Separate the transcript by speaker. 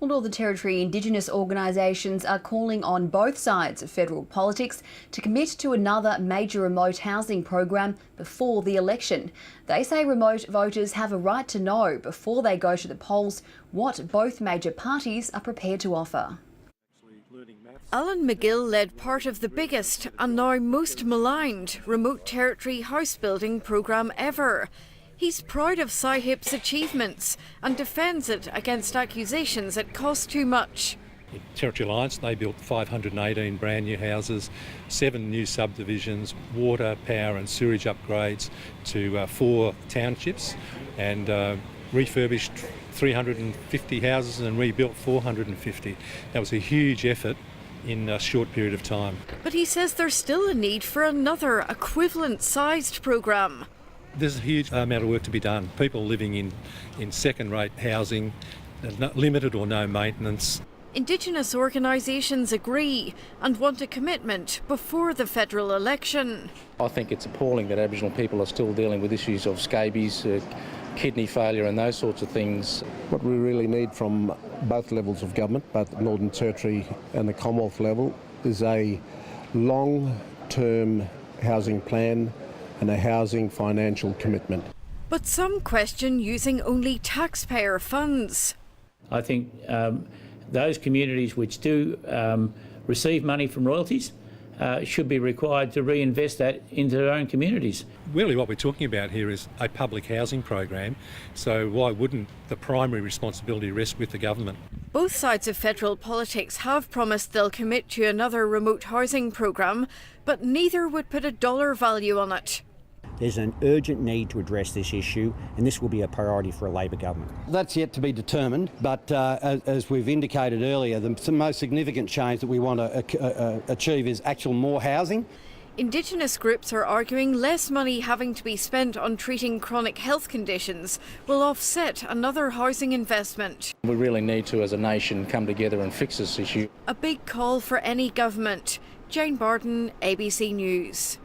Speaker 1: Well, Northern Territory Indigenous organisations are calling on both sides of federal politics to commit to another major remote housing program before the election. They say remote voters have a right to know before they go to the polls what both major parties are prepared to offer.
Speaker 2: Alan McGill led part of the biggest and now most maligned remote territory house building programme ever. He's proud of SciHip's achievements and defends it against accusations it cost too much.
Speaker 3: In Territory Alliance, they built 518 brand new houses, 7 new subdivisions, water, power and sewerage upgrades to 4 townships, and refurbished 350 houses and rebuilt 450. That was a huge effort in a short period of time.
Speaker 2: But he says there's still a need for another equivalent-sized programme.
Speaker 3: There's a huge amount of work to be done. People living in second-rate housing, limited or no maintenance.
Speaker 2: Indigenous organisations agree and want a commitment before the federal election.
Speaker 4: I think it's appalling that Aboriginal people are still dealing with issues of scabies, kidney failure and those sorts of things.
Speaker 5: What we really need from both levels of government, both the Northern Territory and the Commonwealth level, is a long-term housing plan and a housing financial commitment.
Speaker 2: But some question using only taxpayer funds.
Speaker 6: I think those communities which do receive money from royalties should be required to reinvest that into their own communities.
Speaker 3: Really what we're talking about here is a public housing program, so why wouldn't the primary responsibility rest with the government?
Speaker 2: Both sides of federal politics have promised they'll commit to another remote housing programme, but neither would put a dollar value on it.
Speaker 7: There's an urgent need to address this issue, and this will be a priority for a Labor government.
Speaker 8: That's yet to be determined, but as we've indicated earlier, the most significant change that we want to achieve is actual more housing.
Speaker 2: Indigenous groups are arguing less money having to be spent on treating chronic health conditions will offset another housing investment.
Speaker 4: We really need to, as a nation, come together and fix this issue.
Speaker 2: A big call for any government. Jane Bardon, ABC News.